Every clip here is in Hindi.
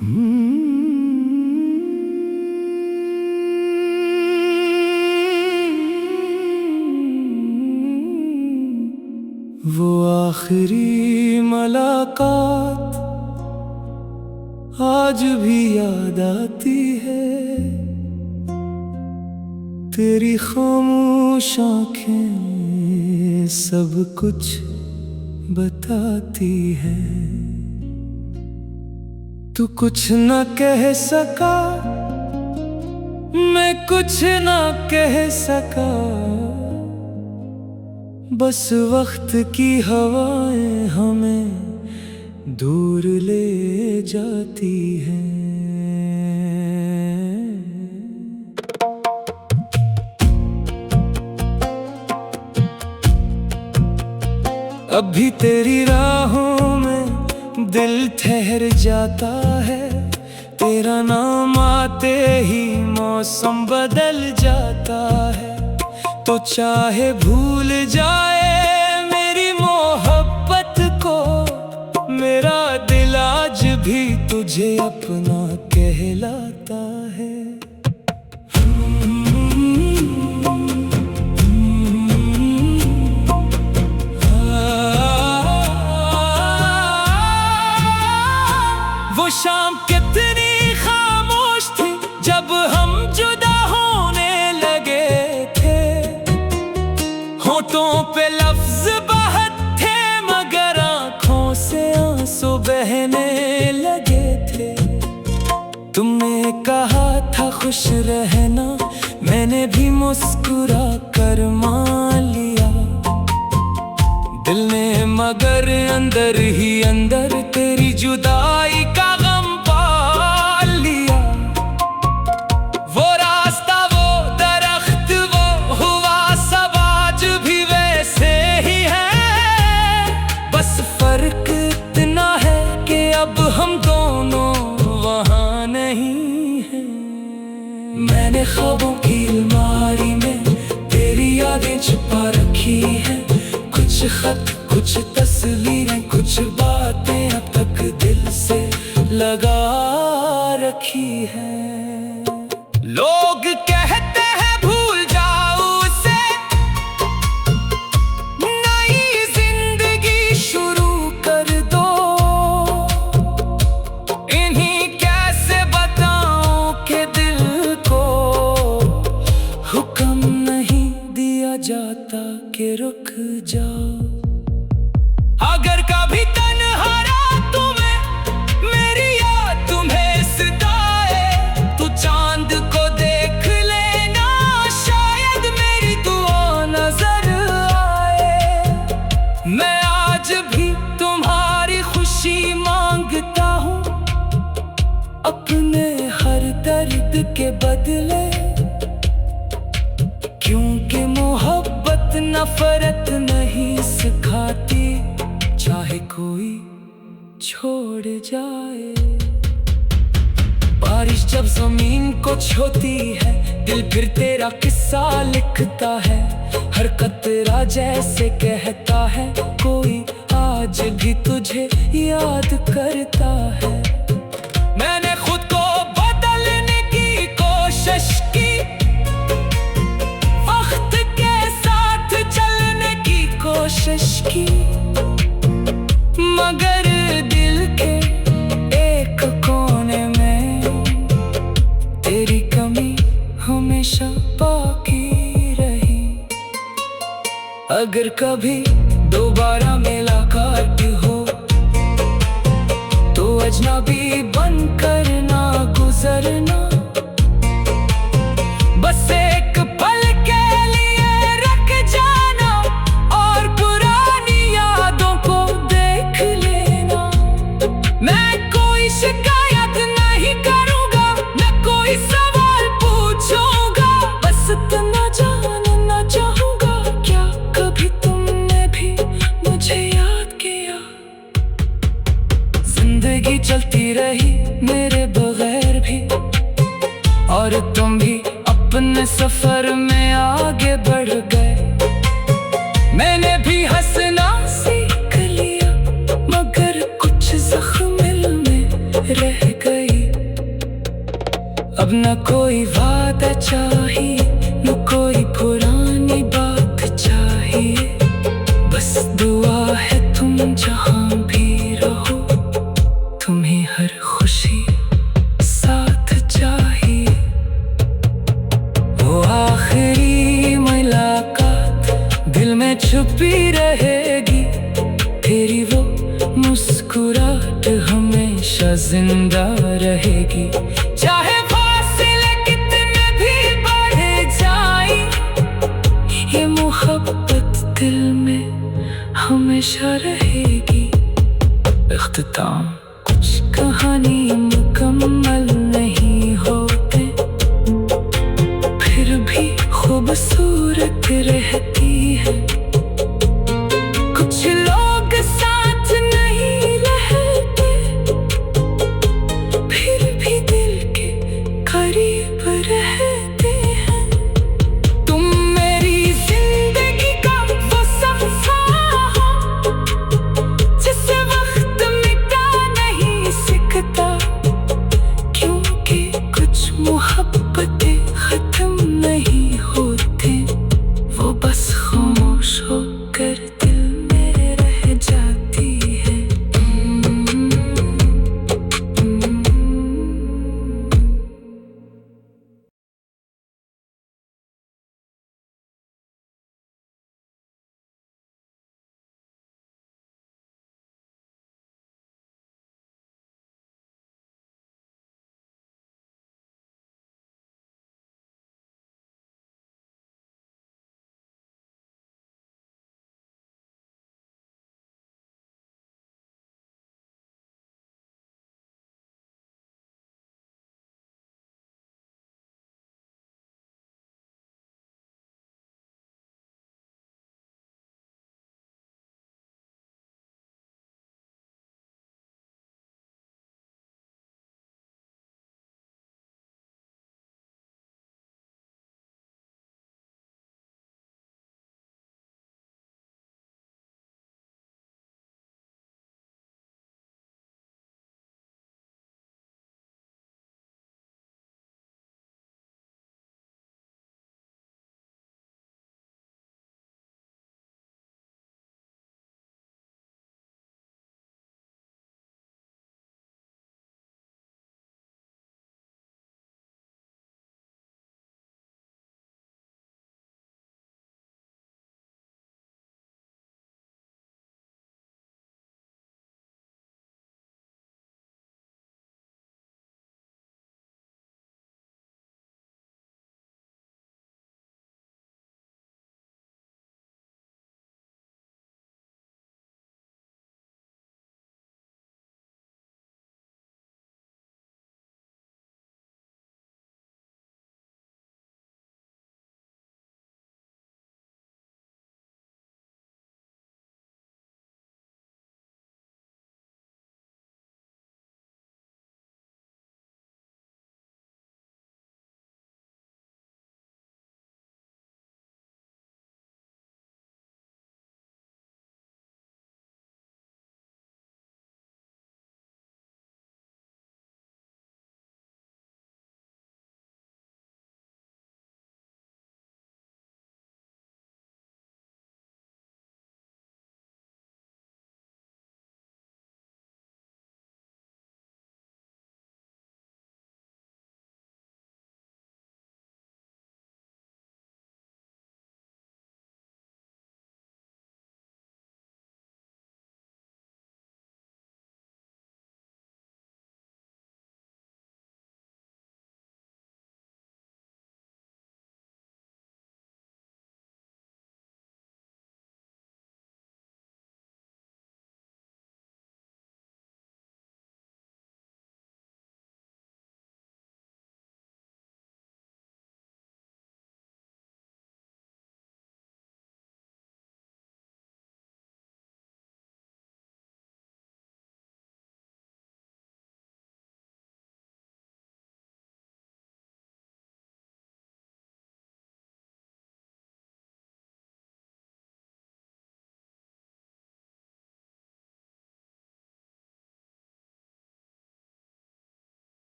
वो आखिरी मुलाकात आज भी याद आती है, तेरी खामोश आँखें सब कुछ बताती है। तू कुछ न कह सका, मैं कुछ न कह सका, बस वक्त की हवाएं हमें दूर ले जाती हैं। अभी तेरी राहों में दिल ठहर जाता है, तेरा नाम आते ही मौसम बदल जाता है। तो चाहे भूल जाए मेरी मोहब्बत को, मेरा दिल आज भी तुझे अपना कहलाता है। वो शाम कितनी खामोश थी जब हम जुदा होने लगे थे, होठों पे लफ्ज बहत थे मगर आँखों से आंसू बहने लगे थे। तुमने कहा था खुश रहना, मैंने भी मुस्कुरा कर मान लिया दिल ने, मगर अंदर ही अंदर तेरी जुदाई का गम पाल लिया। वो रास्ता, वो दरख्त, वो हुआ सब आज भी वैसे ही है, बस फर्क इतना है कि अब हम दोनों वहाँ नहीं हैं। मैंने ख्वाबों की अलमारी में तेरी यादें छुपा रखी हैं, कुछ खत, कुछ तस्वीरें, कुछ बातें अब तक दिल से लगा रखी है। लोग कहते हैं भूल जाओ उसे, नई जिंदगी शुरू कर दो, इन्हीं कैसे बताऊं कि दिल को हुक्म नहीं दिया जाता कि रुक जाओ। अगर कभी तन्हा रातों में मेरी याद तुम्हें सताए, तो चांद को देख लेना, शायद मेरी दुआ नजर आए। मैं आज भी तुम्हारी खुशी मांगता हूँ, अपने हर दर्द के बदले, क्योंकि मोहब्बत नफरत नहीं सिखाती, चाहे कोई छोड़ जाए। बारिश जब जमीन को छूती है, दिल फिर तेरा किस्सा लिखता है, हर कतरा जैसे कहता है कोई आज भी तुझे याद करता है। मैंने खुद को बदलने की कोशिश की, वक्त के साथ चलने की कोशिश की, मगर दिल के एक कोने में तेरी कमी हमेशा बाकी रही। अगर कभी दोबारा मुलाकात हो, तो अजनबी बनकर ना गुजरना, बस एक पल के लिए रख जाना और पुरानी यादों को देख लेना। मैं कोई शिकायत नहीं करूंगा, मैं कोई सवाल पूछूंगा, बस इतना जानना चाहूंगा, क्या कभी तुमने भी मुझे याद किया। जिंदगी चलती रही मेरे बगैर भी, और तुम भी अपने सफर में आगे बढ़ गए। मैंने भी हंसना सीख लिया, मगर कुछ जख्म दिल में रह गई। न कोई वादा चाहिए, न कोई पुरानी बात चाहिए। बस दुआ है तुम जहाँ भी रहो, तुम्हें हर खुशी साथ चाहिए। वो आखिरी मुलाकात दिल में छुपी रहेगी, तेरी वो मुस्कुराहट हमेशा जिंदा रहेगी। चाहे फासले कितने भी बढ़ जाए, ये मोहब्बत दिल में हमेशा रहेगी। इख्तिताम कुछ कहानी मुकम्मल नहीं होते, फिर भी खूबसूरत रहती है। कुछ लोग साथ नहीं रहते, फिर भी दिल के करीब रहते हैं। तुम मेरी जिंदगी का वो सफर हो, जिसे वक्त मिटा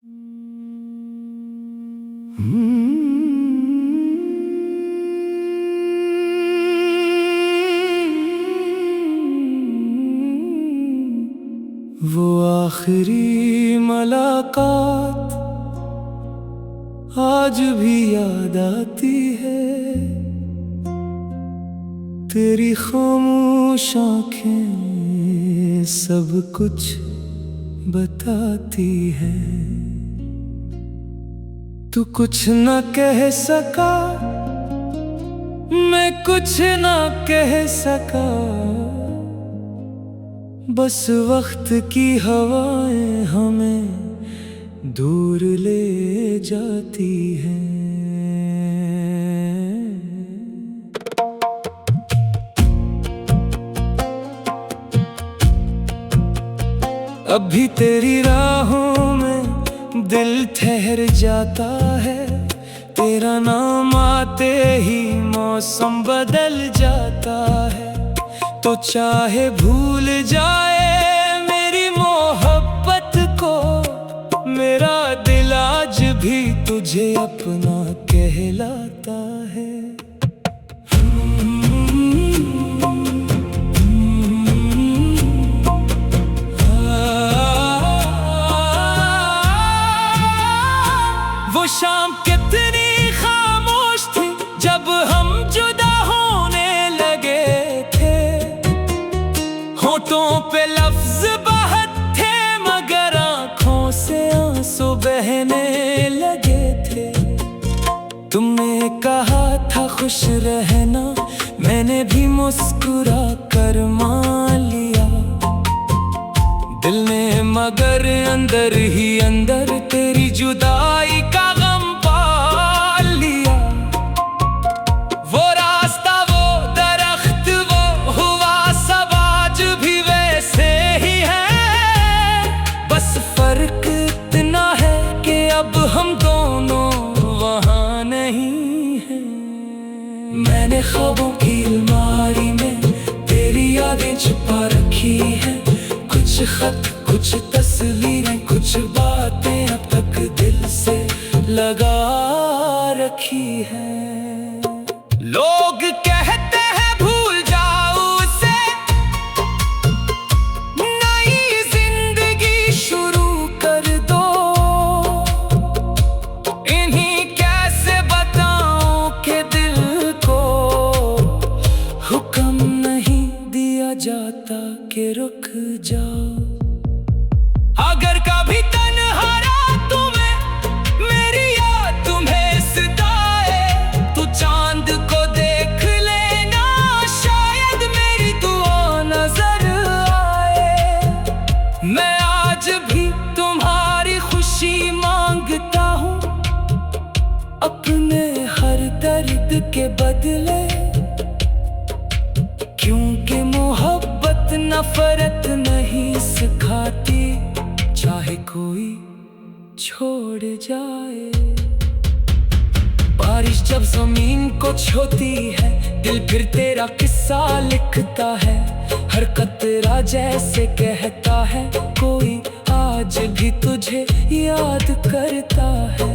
वो आखिरी मुलाकात आज भी याद आती है, तेरी खामोश आँखें सब कुछ बताती है। तू कुछ न कह सका, मैं कुछ न कह सका, बस वक्त की हवाएं हमें दूर ले जाती हैं। अभी तेरी राहों में दिल ठहर जाता है, तेरा नाम आते ही मौसम बदल जाता है। तो चाहे भूल जाए मेरी मोहब्बत को, मेरा दिल आज भी तुझे अपना कहलाता है। वो शाम कितनी खामोश थी जब हम जुदा होने लगे थे, होठों पे लफ्ज बहत थे मगर आँखों से आंसू बहने लगे थे। तुमने कहा था खुश रहना, मैंने भी मुस्कुरा कर मान लिया दिल ने, मगर अंदर ही अंदर तेरी जुदाई का गम पाल लिया। वो रास्ता, वो दरख्त, वो हुआ सब आज भी वैसे ही है, बस फर्क इतना है कि अब हम दोनों वहाँ नहीं हैं। मैंने ख्वाबों की अलमारी में तेरी यादें छुपा रखी हैं, कुछ खत, कुछ तस्वीरें, कुछ बातें अब तक दिल से लगा रखी है। लोग कहते हैं भूल जाओ उसे, नई जिंदगी शुरू कर दो, इन्हीं कैसे बताऊं कि दिल को हुक्म नहीं दिया जाता कि रुक जाओ। अगर कभी तन्हा रातों में मेरी याद तुम्हें सताए, तू चांद को देख लेना, शायद मेरी दुआ नजर आए। मैं आज भी तुम्हारी खुशी मांगता हूँ, अपने हर दर्द के बदले, क्योंकि मोहब्बत नफरत नहीं सिखाती, चाहे कोई छोड़ जाए। बारिश जब जमीन को छूती है, दिल फिर तेरा किस्सा लिखता है, हर कतरा जैसे कहता है कोई आज भी तुझे याद करता है।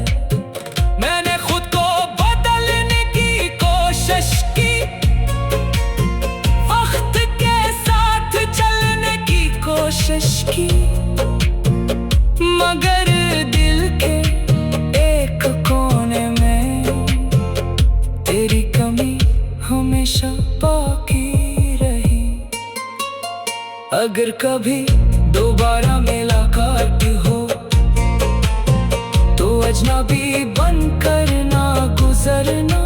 मैंने खुद को बदलने की कोशिश की, वक्त के साथ चलने की कोशिश की, मगर दिल के एक कोने में तेरी कमी हमेशा बाकी रही। अगर कभी दोबारा मुलाकात हो तो अजनबी बनकर ना गुजरना,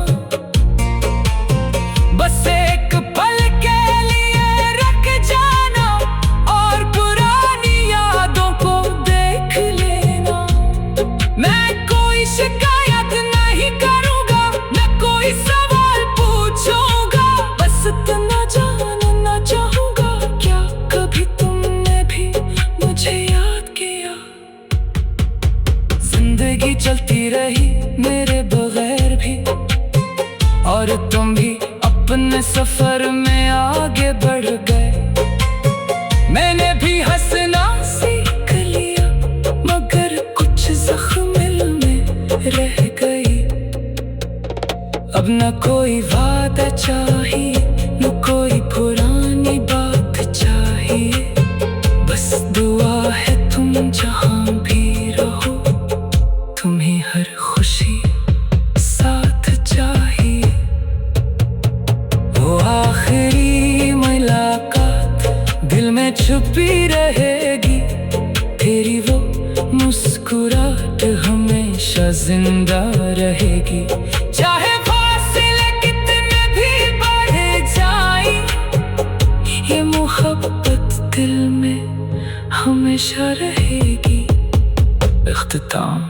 बस एक पल के लिए रख जाना और पुरानी यादों को देख लेना। मैं कोई शिकायत नहीं करूंगा, न कोई सवाल पूछूंगा, बस इतना जानना चाहूंगा क्या कभी तुमने भी मुझे याद किया। जिंदगी चलती रही मेरे बगैर भी, अब न कोई वादा चाहिए, न कोई पुरानी बात चाहिए। बस दुआ है तुम जहां भी रहो, तुम्हें हर खुशी साथ चाहिए। वो आखिरी मुलाकात दिल में छुपी रहेगी, तेरी वो मुस्कुराहट हमेशा जिंदा रहेगी। चाहे फासले कितने भी बढ़े जाए, ये मोहब्बत दिल में हमेशा रहेगी। इख्तिताम।